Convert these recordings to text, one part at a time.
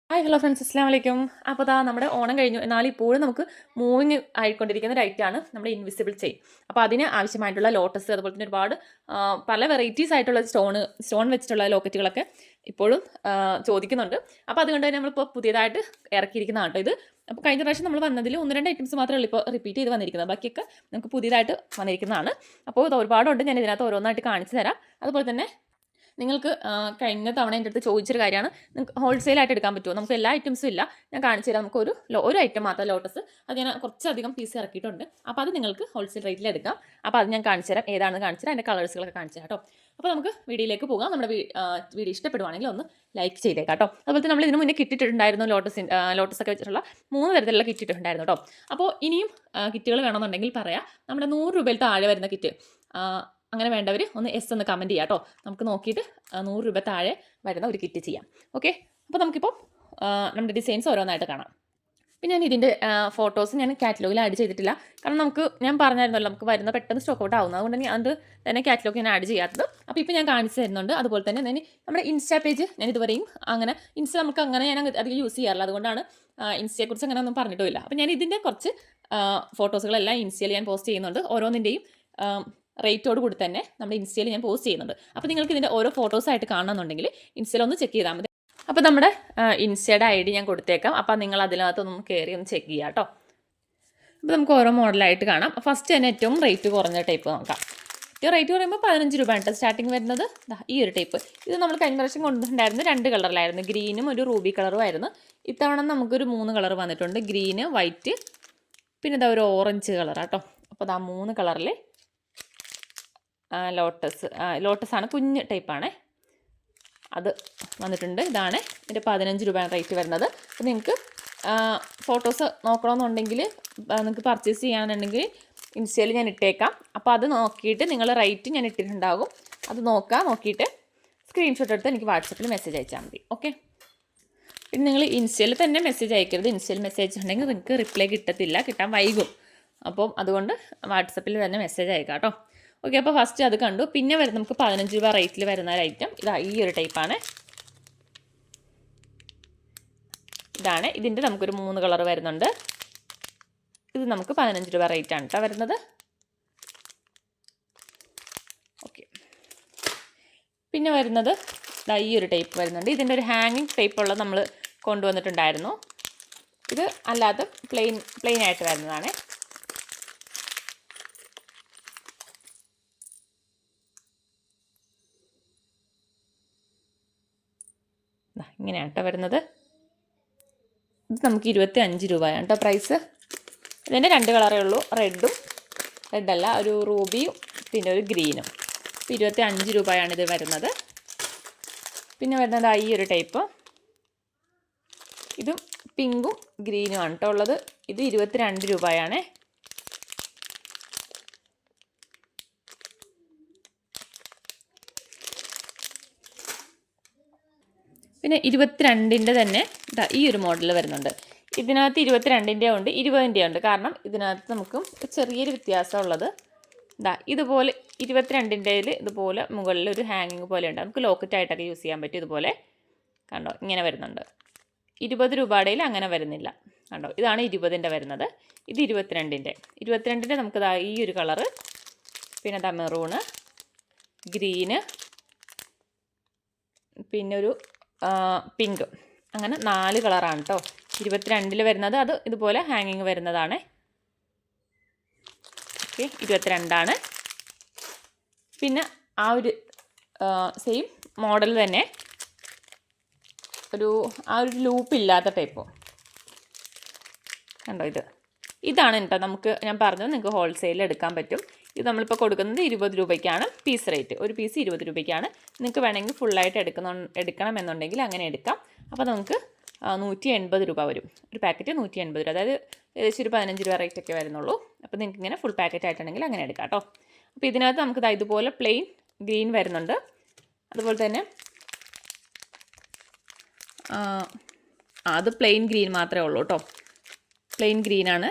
Hi hello friends, അസ്സലാമു അലൈക്കും. അപ്പോൾ നമ്മുടെ ഓണം കഴിഞ്ഞു. എന്നാൽ ഇപ്പോഴും നമുക്ക് മൂവിങ് ആയിക്കൊണ്ടിരിക്കുന്ന ഒരു ഐറ്റമാണ് നമ്മുടെ ഇൻവിസിബിൾ ചെയിൻ. അപ്പോൾ അതിന് ആവശ്യമായിട്ടുള്ള ലോട്ടസ്, അതുപോലെ തന്നെ ഒരുപാട് പല വെറൈറ്റീസ് ആയിട്ടുള്ള സ്റ്റോൺ വെച്ചിട്ടുള്ള ലോക്കറ്റുകളൊക്കെ ഇപ്പോഴും ചോദിക്കുന്നുണ്ട്. അപ്പോൾ അതുകൊണ്ട് തന്നെ നമ്മളിപ്പോൾ പുതിയതായിട്ട് ഇറക്കിയിരിക്കുന്നതാണ് കേട്ടോ ഇത്. അപ്പോൾ കഴിഞ്ഞ പ്രാവശ്യം നമ്മൾ വന്നതിൽ 1-2 ഐറ്റംസ് മാത്രമേ ഉള്ളൂ ഇപ്പോൾ റിപ്പീറ്റ് ചെയ്ത് വന്നിരിക്കുന്നത്. ബാക്കിയൊക്കെ നമുക്ക് പുതിയതായിട്ട് വന്നിരിക്കുന്നതാണ്. അപ്പോൾ ഇത് ഒരുപാടുണ്ട്. ഞാൻ ഇതിനകത്ത് ഓരോന്നായിട്ട് കാണിച്ചു തരാം. അതുപോലെ തന്നെ നിങ്ങൾക്ക് കഴിഞ്ഞ തവണ എൻ്റെ അടുത്ത് ചോദിച്ചൊരു കാര്യമാണ്, നിങ്ങൾക്ക് ഹോൾസെയിലായിട്ട് എടുക്കാൻ പറ്റുമോ? നമുക്ക് എല്ലാ ഐറ്റംസും ഇല്ല, ഞാൻ കാണിച്ചു തരാം. നമുക്ക് ഒരു ഐറ്റം മാത്രം ലോട്ടസ്, അത് ഞാൻ കുറച്ചധികം പീസ് ഇറക്കിയിട്ടുണ്ട്. അപ്പോൾ അത് നിങ്ങൾക്ക് ഹോൾസെയിൽ റേറ്റിൽ എടുക്കാം. അപ്പോൾ അത് ഞാൻ കാണിച്ചു തരാം, ഏതാണെന്ന് കാണിച്ചു തരാം, അതിൻ്റെ കളേഴ്സുകളൊക്കെ കാണിച്ചു തരാം കേട്ടോ. അപ്പോൾ നമുക്ക് വീഡിയോയിലേക്ക് പോകാം. നമ്മുടെ വീഡിയോ ഇഷ്ടപ്പെടുവാണെങ്കിൽ ഒന്ന് ലൈക്ക് ചെയ്തേക്കാം കേട്ടോ. അതുപോലെ നമ്മൾ ഇതിന് മുന്നേ കിട്ടിയിട്ടുണ്ടായിരുന്നു ലോട്ടസൊക്കെ വെച്ചിട്ടുള്ള 3 തരത്തിലുള്ള കിറ്റ് ഇട്ടിട്ടുണ്ടായിരുന്നു കേട്ടോ. അപ്പോൾ ഇനിയും കിറ്റുകൾ വേണമെന്നുണ്ടെങ്കിൽ പറയാം. നമ്മുടെ 100 രൂപയിൽ താഴെ വരുന്ന കിറ്റ് അങ്ങനെ വേണ്ടവർ ഒന്ന് എസ് ഒന്ന് കമൻറ്റ് ചെയ്യാം കേട്ടോ. നമുക്ക് നോക്കിയിട്ട് 100 രൂപ താഴെ വരുന്ന ഒരു കിറ്റ് ചെയ്യാം. ഓക്കെ, അപ്പോൾ നമുക്കിപ്പോൾ നമ്മുടെ ഡിസൈൻസ് ഓരോന്നായിട്ട് കാണാം. പിന്നെ ഞാൻ ഇതിൻ്റെ ഫോട്ടോസ് ഞാൻ കാറ്റലോഗിൽ ആഡ് ചെയ്തിട്ടില്ല. കാരണം ഞാൻ പറഞ്ഞായിരുന്നല്ലോ, നമുക്ക് വരുന്ന പെട്ടെന്ന് സ്റ്റോക്ക് ഔട്ട് ആവുന്നത്. അതുകൊണ്ട് തന്നെ അത് തന്നെ കാറ്റലോഗ് ഞാൻ ആഡ് ചെയ്യാത്തത്. അപ്പോൾ ഇപ്പോൾ ഞാൻ കാണിച്ചു തരുന്നുണ്ട്. അതുപോലെ തന്നെ നമ്മുടെ ഇൻസ്റ്റാ പേജ് ഞാൻ ഇതുവരെയും അങ്ങനെ നമുക്ക് അങ്ങനെ ഞാൻ അധികം യൂസ് ചെയ്യാറില്ല. അതുകൊണ്ടാണ് ഇൻസ്റ്റയെക്കുറിച്ച് അങ്ങനെ ഒന്നും പറഞ്ഞിട്ടുമില്ല. അപ്പോൾ ഞാൻ ഇതിൻ്റെ കുറച്ച് ഫോട്ടോസുകളെല്ലാം ഇൻസ്റ്റയിൽ ഞാൻ പോസ്റ്റ് ചെയ്യുന്നുണ്ട്. ഓരോന്നിൻ്റെയും റേറ്റോട് കൂടി തന്നെ നമ്മുടെ ഇൻസ്റ്റയിൽ ഞാൻ പോസ്റ്റ് ചെയ്യുന്നുണ്ട്. അപ്പോൾ നിങ്ങൾക്ക് ഇതിൻ്റെ ഓരോ ഫോട്ടോസായിട്ട് കാണണമെന്നുണ്ടെങ്കിൽ ഇൻസ്റ്റയിൽ ഒന്ന് ചെക്ക് ചെയ്താൽ മതി. അപ്പോൾ നമ്മുടെ ഇൻസ്റ്റയുടെ ID ഞാൻ കൊടുത്തേക്കാം. അപ്പോൾ നിങ്ങൾ അതിനകത്തൊന്ന് കയറി ഒന്ന് ചെക്ക് ചെയ്യാം കേട്ടോ. അപ്പോൾ നമുക്ക് ഓരോ മോഡലായിട്ട് കാണാം. ഫസ്റ്റ് തന്നെ ഏറ്റവും റേറ്റ് കുറഞ്ഞ ടൈപ്പ് നോക്കാം. ഏറ്റവും റേറ്റ് പറയുമ്പോൾ 15 രൂപ കേട്ടോ സ്റ്റാർട്ടിങ് വരുന്നത്. ഈ ഒരു ടൈപ്പ് ഇത് നമ്മൾ കഴിഞ്ഞ പ്രാവശ്യം കൊണ്ടുണ്ടായിരുന്നു 2 കളറിലായിരുന്നു, ഗ്രീനും ഒരു റൂബി കളറും ആയിരുന്നു. ഇത്തവണ നമുക്കൊരു 3 കളർ വന്നിട്ടുണ്ട്, ഗ്രീന്, വൈറ്റ്, പിന്നെ ഒരു ഓറഞ്ച് കളർ കേട്ടോ. അപ്പോൾ 3 കളറിൽ ലോട്ടസാണ്, കുഞ്ഞ് ടൈപ്പാണ്, അത് വന്നിട്ടുണ്ട്. ഇതാണ് ഇതിൻ്റെ 15 രൂപയാണ് റേറ്റ് വരുന്നത്. അപ്പോൾ നിങ്ങൾക്ക് ഫോട്ടോസ് നോക്കണമെന്നുണ്ടെങ്കിൽ, നിങ്ങൾക്ക് പർച്ചേസ് ചെയ്യാനുണ്ടെങ്കിൽ ഇൻസ്റ്റയിൽ ഞാൻ ഇട്ടേക്കാം. അപ്പോൾ അത് നോക്കിയിട്ട് നിങ്ങൾ റേറ്റ് ഞാൻ ഇട്ടിട്ടുണ്ടാകും, അത് നോക്കിയിട്ട് സ്ക്രീൻഷോട്ട് എടുത്ത് എനിക്ക് വാട്സപ്പിൽ മെസ്സേജ് അയച്ചാൽ മതി. ഓക്കെ, പിന്നെ നിങ്ങൾ ഇൻസ്റ്റയിൽ തന്നെ മെസ്സേജ് അയക്കരുത്. ഇൻസ്റ്റയിൽ മെസ്സേജ് ഉണ്ടെങ്കിൽ നിങ്ങൾക്ക് റിപ്ലൈ കിട്ടാൻ വൈകും. അപ്പം അതുകൊണ്ട് വാട്സപ്പിൽ തന്നെ മെസ്സേജ് അയക്കാം കേട്ടോ. ഓക്കെ, അപ്പോൾ ഫസ്റ്റ് അത് കണ്ടു. പിന്നെ നമുക്ക് 15 രൂപ റേറ്റിൽ വരുന്ന ഒരു ഐറ്റം ഈ ഒരു ടൈപ്പാണ്. ഇതാണ്. ഇതിൻ്റെ നമുക്കൊരു 3 കളർ വരുന്നുണ്ട്. ഇത് നമുക്ക് 15 രൂപ റേറ്റാണ് കേട്ടോ വരുന്നത്. ഓക്കെ, പിന്നെ വരുന്നത് ഈ ഒരു ടൈപ്പ് വരുന്നുണ്ട്. ഇതിൻ്റെ ഒരു ഹാങ്ങിങ് ടൈപ്പുള്ള നമ്മൾ കൊണ്ടുവന്നിട്ടുണ്ടായിരുന്നു. ഇത് അല്ലാതെ പ്ലെയിൻ ആയിട്ട് വരുന്നതാണ്. ഇങ്ങനെയാണ് കേട്ടോ വരുന്നത്. ഇത് നമുക്ക് 25 രൂപയാണ് കേട്ടോ പ്രൈസ്. ഇതിൻ്റെ 2 കളറേ ഉള്ളൂ, റെഡല്ല, ഒരു റൂബിയും പിന്നെ ഒരു ഗ്രീനും. 25 രൂപയാണ് ഇത് വരുന്നത്. പിന്നെ വരുന്നത് ഈ ഒരു ടൈപ്പ്, ഇതും പിങ്കും ഗ്രീനും ആണ് കേട്ടോ ഉള്ളത്. ഇത് 22 രൂപയാണ്. പിന്നെ 22ൻ്റെ തന്നെ ഈ ഒരു മോഡൽ വരുന്നുണ്ട്. ഇതിനകത്ത് 22ൻ്റെ ഉണ്ട്, 20ൻ്റെ ഉണ്ട്. കാരണം ഇതിനകത്ത് നമുക്ക് ചെറിയൊരു വ്യത്യാസമുള്ളത് ഇതുപോലെ 22ൻ്റെ ഇതുപോലെ മുകളിൽ ഒരു ഹാങ്ങിങ് പോലെ ഉണ്ട്. നമുക്ക് ലോക്കറ്റായിട്ടൊക്കെ യൂസ് ചെയ്യാൻ പറ്റും. ഇതുപോലെ കണ്ടോ, ഇങ്ങനെ വരുന്നുണ്ട്. 20 രൂപയുടെ അങ്ങനെ വരുന്നില്ല കണ്ടോ. ഇതാണ് 20ൻ്റെ വരുന്നത്. ഇത് 22ൻ്റെ നമുക്ക് ഈ ഒരു കളറ്, പിന്നെ മെറൂണ്, ഗ്രീന്, പിന്നെ ഒരു പിങ്ക്, അങ്ങനെ 4 കളറാണ് കേട്ടോ 22ൽ വരുന്നത്. അത് ഇതുപോലെ ഹാങ്ങിങ് വരുന്നതാണ്. ഓക്കെ, 22ആണ്. പിന്നെ ആ ഒരു സെയിം മോഡൽ തന്നെ ഒരു ലൂപ്പില്ലാത്ത ടൈപ്പ് കണ്ടോ. ഇതാണ് കേട്ടോ ഞാൻ പറഞ്ഞത്, നിങ്ങൾക്ക് ഹോൾസെയിൽ എടുക്കാൻ പറ്റും. ഇത് നമ്മളിപ്പോൾ കൊടുക്കുന്നത് 20 രൂപയ്ക്കാണ് പീസ് റേറ്റ്. ഒരു പീസ് 20 രൂപയ്ക്കാണ്. നിങ്ങൾക്ക് വേണമെങ്കിൽ ഫുള്ളായിട്ട് എടുക്കണമെന്നുണ്ടെങ്കിൽ അങ്ങനെ എടുക്കാം. അപ്പോൾ നമുക്ക് 180 രൂപ വരും. ഒരു പാക്കറ്റ് 180 രൂപ, അതായത് ഏകദേശം ഒരു 15 രൂപ റേറ്റൊക്കെ വരുന്നുള്ളൂ. അപ്പോൾ നിങ്ങൾക്ക് ഇങ്ങനെ ഫുൾ പാക്കറ്റ് ആയിട്ടുണ്ടെങ്കിൽ അങ്ങനെ എടുക്കാം കേട്ടോ. അപ്പോൾ ഇതിനകത്ത് നമുക്ക് ഇതുപോലെ പ്ലെയിൻ ഗ്രീൻ വരുന്നുണ്ട്. അതുപോലെ തന്നെ അത് പ്ലെയിൻ ഗ്രീൻ മാത്രമേ ഉള്ളൂ കേട്ടോ, പ്ലെയിൻ ഗ്രീനാണ്.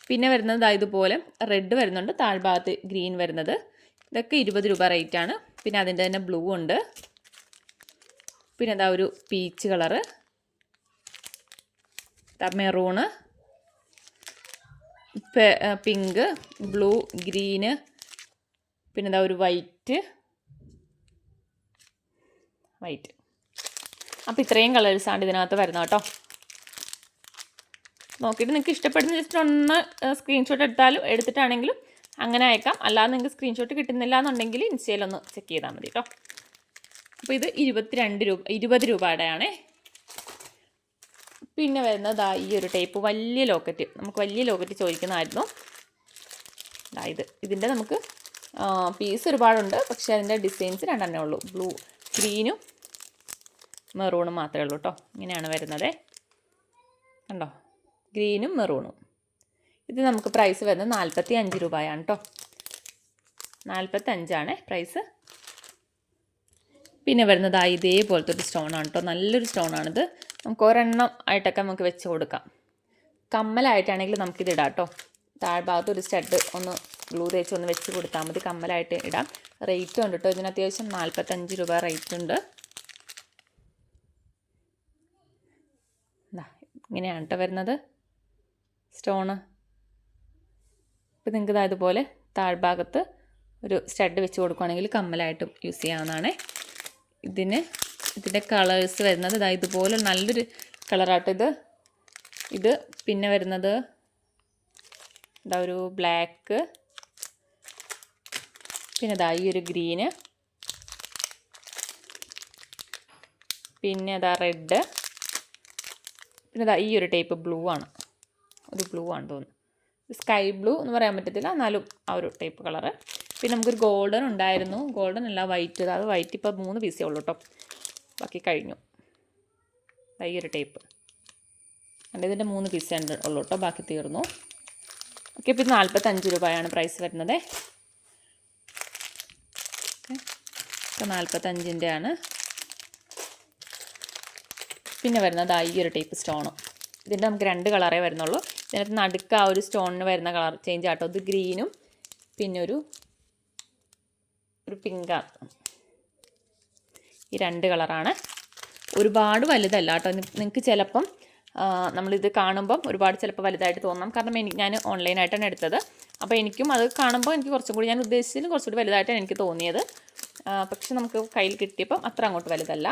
പിന്നെ വരുന്നത് ഇതുപോലെ റെഡ് വരുന്നുണ്ട്, താഴ്ഭാഗത്ത് ഗ്രീൻ വരുന്നത്. ഇതൊക്കെ 20 രൂപ റേറ്റാണ്. പിന്നെ അതിൻ്റെ തന്നെ ബ്ലൂ ഉണ്ട്, പിന്നെ ഒരു peach colour, maroon, pink, blue, green, പിന്നെ എന്താ ഒരു വൈറ്റ്. അപ്പോൾ ഇത്രയും കളേഴ്സാണ് ഇതിനകത്ത് വരുന്നത് കേട്ടോ. നോക്കിയിട്ട് നിങ്ങൾക്ക് ഇഷ്ടപ്പെടുന്ന ജസ്റ്റ് ഒന്ന് സ്ക്രീൻഷോട്ട് എടുത്തിട്ടാണെങ്കിലും അങ്ങനെ അയക്കാം. അല്ലാതെ നിങ്ങൾക്ക് സ്ക്രീൻഷോട്ട് കിട്ടുന്നില്ല എന്നുണ്ടെങ്കിൽ ഇൻസ്റ്റയിലൊന്ന് ചെക്ക് ചെയ്താൽ മതി കേട്ടോ. അപ്പോൾ ഇത് 20 രൂപയുടെയാണേ. പിന്നെ വരുന്നത് ഈ ഒരു ടൈപ്പ് വലിയ ലോക്കറ്റ്. നമുക്ക് വലിയ ലോക്കറ്റ് ചോദിക്കുന്നതായിരുന്നു. ഇതിൻ്റെ നമുക്ക് പീസ് ഒരുപാടുണ്ട്, പക്ഷേ അതിൻ്റെ ഡിസൈൻസ് 2 ഉള്ളൂ. ഗ്രീനും മെറൂണും മാത്രമേ ഉള്ളൂ കേട്ടോ. ഇങ്ങനെയാണ് വരുന്നത്, കണ്ടോ, ഗ്രീനും മെറൂണും. ഇത് നമുക്ക് പ്രൈസ് വരുന്നത് 45 രൂപയാണ് കേട്ടോ. 45 പ്രൈസ്. പിന്നെ വരുന്നത് ഇതേപോലത്തെ ഒരു സ്റ്റോണാണ് കേട്ടോ. നല്ലൊരു സ്റ്റോണാണിത്. നമുക്ക് ഒരെണ്ണം ആയിട്ടൊക്കെ നമുക്ക് വെച്ച് കൊടുക്കാം. കമ്മലായിട്ടാണെങ്കിൽ നമുക്കിത് ഇടാം കേട്ടോ. താഴ്ഭാഗത്ത് ഒരു സ്റ്റഡ് ഒന്ന് ഗ്ലൂ തേച്ച് ഒന്ന് വെച്ച് കൊടുത്താൽ മതി. കമ്മലായിട്ട് ഇടാം. റേറ്റും ഉണ്ട് കേട്ടോ. ഇതിന് അത്യാവശ്യം 45 രൂപ റേറ്റ് ഉണ്ട്. ഇങ്ങനെയാണ് കേട്ടോ വരുന്നത് സ്റ്റോണ്. ഇപ്പോൾ നിങ്ങൾക്ക് ഇതുപോലെ താഴ്ഭാഗത്ത് ഒരു സ്റ്റഡ് വെച്ച് കൊടുക്കുകയാണെങ്കിൽ കമ്മലായിട്ടും യൂസ് ചെയ്യാവുന്നതാണ്. ഇതിൻ്റെ കളേഴ്സ് വരുന്നത് ഇതുപോലെ നല്ലൊരു കളറാട്ടോ ഇത്. പിന്നെ വരുന്നത് ഒരു ബ്ലാക്ക്, പിന്നെ ഈ ഒരു ഗ്രീന്, പിന്നെ റെഡ്, പിന്നെ ഈ ഒരു ടൈപ്പ് ബ്ലൂ ആണ്. ഒരു ബ്ലൂ ആണ് തോന്നുന്നു. സ്കൈ ബ്ലൂ എന്ന് പറയാൻ പറ്റത്തില്ല, എന്നാലും ആ ഒരു ടൈപ്പ് കളറ്. പിന്നെ നമുക്കൊരു ഗോൾഡൻ ഉണ്ടായിരുന്നു. ഗോൾഡൻ അല്ല, വൈറ്റ്. അത് വൈറ്റ് ഇപ്പോൾ 3 പീസേ ഉള്ളൂ കേട്ടോ. ബാക്കി കഴിഞ്ഞു. ഈ ഒരു ടൈപ്പ് ഇതിൻ്റെ 3 പീസേ ഉള്ളൂ കേട്ടോ. ബാക്കി തീർന്നു. ഓക്കെ. ഇപ്പോൾ ഇത് 45 രൂപയാണ് പ്രൈസ് വരുന്നത്. ഇപ്പോൾ 45 ആണ്. പിന്നെ വരുന്നത് ഈ ഒരു ടൈപ്പ് സ്റ്റോണ്. ഇതിൻ്റെ നമുക്ക് 2 കളറേ വരുന്നുള്ളൂ. ഇതിനകത്ത് നടുക്ക് ആ ഒരു സ്റ്റോണിന് വരുന്ന കളർ ചേഞ്ച് ആട്ടോ. ഇത് ഗ്രീനും പിന്നെ ഒരു പിങ്കാണ്. ഈ 2 കളറാണ്. ഒരുപാട് വലുതല്ല കേട്ടോ. നിങ്ങൾക്ക് ചിലപ്പം നമ്മളിത് കാണുമ്പം ഒരുപാട് ചിലപ്പോൾ വലുതായിട്ട് തോന്നാം. കാരണം ഞാൻ ഓൺലൈനായിട്ടാണ് എടുത്തത്. അപ്പോൾ എനിക്കും അത് കാണുമ്പോൾ എനിക്ക് കുറച്ചും കൂടി, ഞാൻ ഉദ്ദേശിച്ചതിന് കുറച്ചുകൂടി വലുതായിട്ടാണ് എനിക്ക് തോന്നിയത്. പക്ഷെ നമുക്ക് കയ്യിൽ കിട്ടിയപ്പം അത്ര അങ്ങോട്ട് വലുതല്ല.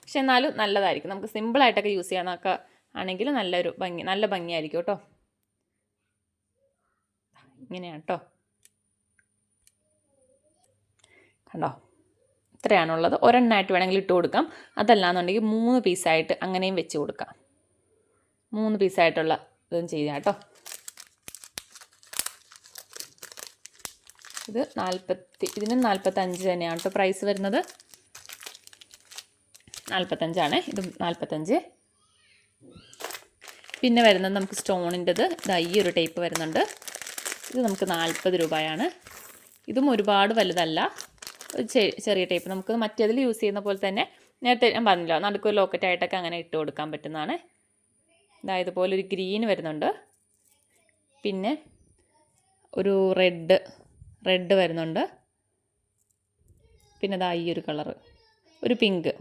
പക്ഷെ എന്നാലും നല്ലതായിരിക്കും. നമുക്ക് സിമ്പിളായിട്ടൊക്കെ യൂസ് ചെയ്യാനൊക്കെ ആണെങ്കിൽ നല്ല ഭംഗിയായിരിക്കും കേട്ടോ. ഇങ്ങനെയാണ് കേട്ടോ. കണ്ടോ, ഇത്രയാണുള്ളത്. ഒരെണ്ണമായിട്ട് വേണമെങ്കിൽ ഇട്ട് കൊടുക്കാം. അതല്ലാന്നുണ്ടെങ്കിൽ 3 പീസായിട്ട് അങ്ങനെയും വെച്ച് കൊടുക്കാം. 3 പീസായിട്ടുള്ള ഇതും ചെയ്യാം കേട്ടോ. ഇതിന് 45 തന്നെയാണ് കേട്ടോ പ്രൈസ് വരുന്നത്. 45 ഇത് 45. പിന്നെ വരുന്നത് നമുക്ക് സ്റ്റോണിൻ്റെത് ഈ ഒരു ടൈപ്പ് വരുന്നുണ്ട്. ഇത് നമുക്ക് 40 രൂപയാണ്. ഇതും ഒരുപാട് വലുതല്ല, ഒരു ചെറിയ ടൈപ്പ്. നമുക്ക് മറ്റേതിൽ യൂസ് ചെയ്യുന്ന പോലെ തന്നെ നേരത്തെ ഞാൻ പറഞ്ഞില്ല, നടുക്കൊരു ലോക്കറ്റായിട്ടൊക്കെ അങ്ങനെ ഇട്ട് കൊടുക്കാൻ പറ്റുന്നതാണ്. ഇതുപോലെ ഒരു ഗ്രീൻ വരുന്നുണ്ട്, പിന്നെ ഒരു റെഡ് വരുന്നുണ്ട്, പിന്നെ ഈ ഒരു കളറ്, ഒരു പിങ്ക്.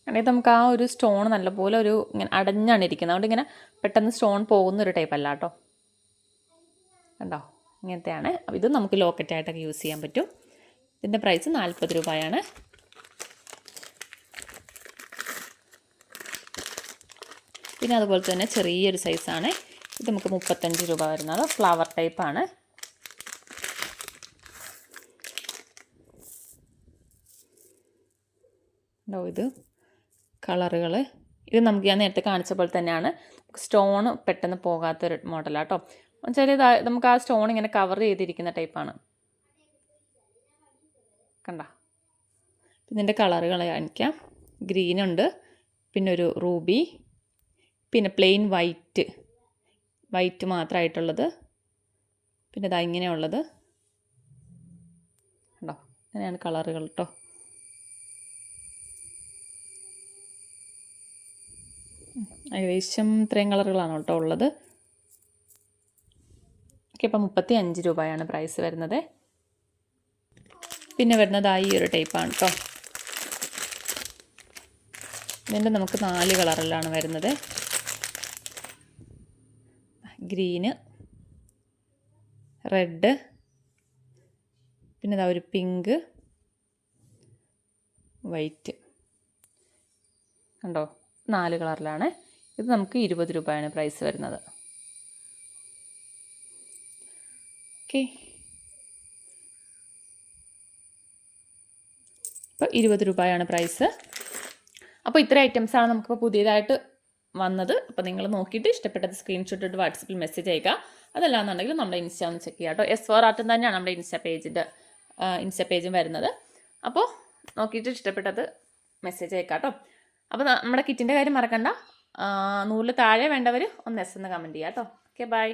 ആണെങ്കിൽ നമുക്ക് ആ ഒരു സ്റ്റോൺ നല്ലപോലെ ഇങ്ങനെ അടഞ്ഞാണ് ഇരിക്കുന്നത്. അതുകൊണ്ട് ഇങ്ങനെ പെട്ടെന്ന് സ്റ്റോൺ പോകുന്നൊരു ടൈപ്പല്ല കേട്ടോ. കണ്ടോ, ഇങ്ങനത്തെയാണ്. ഇത് നമുക്ക് ലോക്കറ്റായിട്ടൊക്കെ യൂസ് ചെയ്യാൻ പറ്റും. ഇതിൻ്റെ പ്രൈസ് 40 രൂപയാണ്. പിന്നെ അതുപോലെ തന്നെ ചെറിയൊരു സൈസാണ്. ഇത് നമുക്ക് 35 രൂപ വരുന്നത്. ഫ്ലവർ ടൈപ്പാണ്. ഇത് കളറുകൾ. ഇത് നമുക്ക് ഞാൻ നേരത്തെ കാണിച്ച പോലെ തന്നെയാണ്. സ്റ്റോൺ പെട്ടെന്ന് പോകാത്തൊരു മോഡലാണ് കേട്ടോ. എന്നുവെച്ചാൽ നമുക്ക് ആ സ്റ്റോൺ ഇങ്ങനെ കവർ ചെയ്തിരിക്കുന്ന ടൈപ്പാണ്. കണ്ട, ഇതിൻ്റെ കളറുകൾ കാണിക്കാം. ഗ്രീനുണ്ട്, പിന്നെ ഒരു റൂബി, പിന്നെ പ്ലെയിൻ വൈറ്റ് മാത്രമായിട്ടുള്ളത്, പിന്നെ ഇങ്ങനെയുള്ളത്. കണ്ടോ, ഇങ്ങനെയാണ് കളറുകൾ കേട്ടോ. ഏകദേശം ഇത്രയും കളറുകളാണ് കേട്ടോ ഉള്ളത്. ഓക്കെ. ഇപ്പം 35 രൂപയാണ് പ്രൈസ് വരുന്നത്. പിന്നെ വരുന്നത് ഈ ഒരു ടൈപ്പാണ് കേട്ടോ. ഇതിൻ്റെ നമുക്ക് 4 കളറിലാണ് വരുന്നത്. ഗ്രീന്, റെഡ്, പിന്നെ ഇതാ ഒരു പിങ്ക്, വൈറ്റ്. കണ്ടോ, 4 കളറിലാണ്. ഇത് നമുക്ക് 20 രൂപയാണ് പ്രൈസ് വരുന്നത്. ഓക്കെ, ഇപ്പോൾ 20 രൂപയാണ് പ്രൈസ്. അപ്പോൾ ഇത്ര ഐറ്റംസാണ് നമുക്കിപ്പോൾ പുതിയതായിട്ട് വന്നത്. അപ്പോൾ നിങ്ങൾ നോക്കിയിട്ട് ഇഷ്ടപ്പെട്ടത് സ്ക്രീൻഷോട്ട് ഇട്ട് വാട്സപ്പിൽ മെസ്സേജ് അയക്കുക. അതല്ലാന്നുണ്ടെങ്കിൽ നമ്മുടെ ഇൻസ്റ്റ ഒന്ന് ചെക്ക് ചെയ്യുക കേട്ടോ. S4 Art തന്നെയാണ് നമ്മുടെ ഇൻസ്റ്റ പേജും വരുന്നത്. അപ്പോൾ നോക്കിയിട്ട് ഇഷ്ടപ്പെട്ടത് മെസ്സേജ് അയക്കാം കേട്ടോ. അപ്പോൾ നമ്മുടെ കിറ്റിൻ്റെ കാര്യം മറക്കണ്ട. 100 താഴെ വേണ്ടവർ ഒന്ന് S എന്ന് കമൻറ്റ് ചെയ്യുക കേട്ടോ. Okay, by.